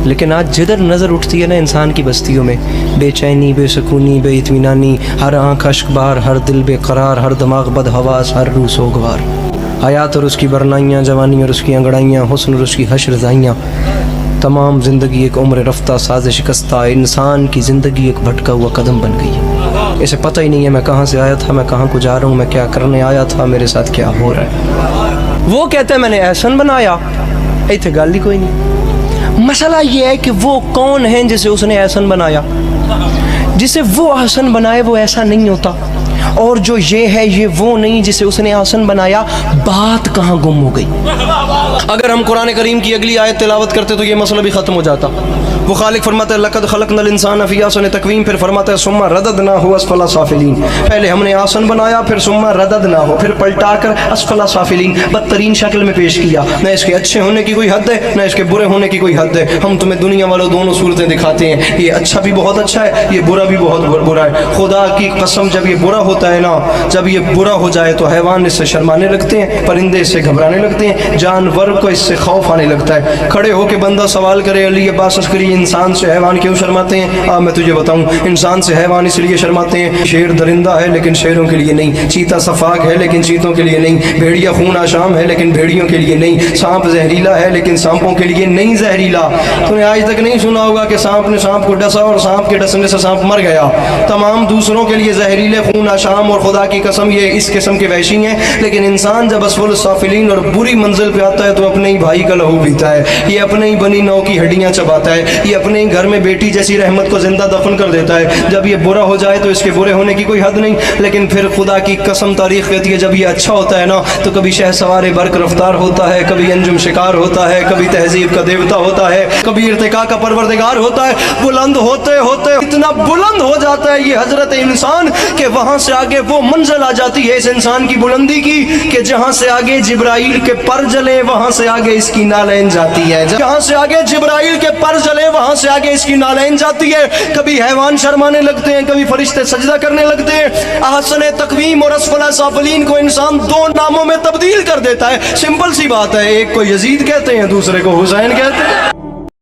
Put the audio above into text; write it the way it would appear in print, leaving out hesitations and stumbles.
لیکن آج جدھر نظر اٹھتی ہے نا انسان کی بستیوں میں، بے چینی، بے سکونی، بے اطمینانی، ہر آنکھ اشک بار، ہر دل بے قرار، ہر دماغ بدحواس، ہر روح سوگوار، حیات اور اس کی برنائیاں، جوانی اور اس کی انگڑائیاں، حسن اور اس کی حشر رضائیاں، تمام زندگی ایک عمر رفتہ ساز شکستہ، انسان کی زندگی ایک بھٹکا ہوا قدم بن گئی ہے۔ اسے پتہ ہی نہیں ہے میں کہاں سے آیا تھا، میں کہاں کو جا رہا ہوں، میں کیا کرنے آیا تھا، میرے ساتھ کیا ہو رہا ہے۔ وہ کہتے ہیں میں نے احسن بنایا، ایتھے گل ہی کوئی نہیں۔ مسئلہ یہ ہے کہ وہ کون ہیں جسے اس نے احسن بنایا؟ جسے وہ احسن بنائے وہ ایسا نہیں ہوتا، اور جو یہ ہے یہ وہ نہیں جسے اس نے احسن بنایا۔ بات کہاں گم ہو گئی؟ اگر ہم قرآن کریم کی اگلی آیت تلاوت کرتے تو یہ مسئلہ بھی ختم ہو جاتا۔ وہ خالق فرماتا ہے لقد خلقنا الانسان فی احسن تقویم، پھر فرماتا ہے ثم رددناہ اسفل سافلین، پہلے ہم نے احسن بنایا، پھر ثم رددناہ، پھر پلٹا کر اسفل سافلین، بدترین شکل میں پیش کیا۔ نہ اس کے اچھے ہونے کی کوئی حد ہے، نہ اس کے برے ہونے کی کوئی حد ہے۔ ہم تمہیں دنیا والوں دونوں صورتیں دکھاتے ہیں، یہ اچھا بھی بہت اچھا ہے، یہ برا بھی بہت برا ہے۔ خدا کی قسم جب یہ برا ہوتا ہے نا، جب یہ برا ہو جائے تو حیوان اس سے شرمانے لگتے ہیں، پرندے اس سے گھبرانے لگتے ہیں، جانور کو اس سے خوف آنے لگتا ہے۔ کھڑے ہو کے بندہ سوال کرے علی عباس عسکری انسان سے حیوان کیوں شرماتے ہیں؟ میں تجھے بتاؤں، انسان سے حیوان اس لیے شرماتے ہیں، شیر درندہ ہے لیکن شیروں کے لیے نہیں، چیتا صفاق ہے لیکن چیتوں کے لیے نہیں، بھیڑیا خون آشام ہے لیکن بھیڑیوں کے لیے نہیں، سانپ زہریلا ہے لیکن سانپوں کے لیے نہیں زہریلا۔ تو نے آج تک نہیں سنا ہوگا کہ سانپ نے سانپ کو ڈسا اور سانپ کے ڈسنے سے سانپ مر گیا۔ تمام دوسروں کے لیے زہریلے، خون آشام، اور خدا کی قسم یہ اس قسم کے وحشی ہیں، لیکن انسان جب اسفل السافلین اور بری منزل پہ آتا ہے تو اپنے ہی بھائی کا لہو پیتا ہے، یہ اپنے ہی بنی نو کی ہڈیاں چباتا ہے، یہ اپنے ہی گھر میں بیٹی جیسی رحمت کو زندہ دفن کر دیتا ہے۔ جب یہ برا ہو جائے تو اس کے برے ہونے کی کوئی حد نہیں، لیکن پھر خدا کی قسم تاریخ کہتی ہے جب یہ اچھا ہوتا ہے نا تو کبھی شہ سوار برق رفتار ہوتا ہے، کبھی انجم شکار ہوتا ہے، کبھی تہذیب کا دیوتا ہوتا ہے، کبھی ارتقاء کا پروردگار ہوتا ہے۔ بلند ہوتے ہوتے اتنا بلند ہو جاتا ہے یہ حضرت انسان کہ وہاں سے آگے وہ منزل آ جاتی ہے اس انسان کی بلندی کی کہ جہاں سے آگے جبرائیل کے پر جلے وہاں سے آگے اس کی نالین جاتی ہے، جہاں سے آگے جبرائیل کے پر جلے وہاں سے آگے اس کی نالین جاتی ہے۔ کبھی حیوان شرمانے لگتے ہیں، کبھی فرشتے سجدہ کرنے لگتے ہیں۔ احسن تقویم اور اسفل سافلین کو انسان دو ناموں میں تبدیل کر دیتا ہے۔ سمپل سی بات ہے، ایک کو یزید کہتے ہیں، دوسرے کو حسین کہتے ہیں۔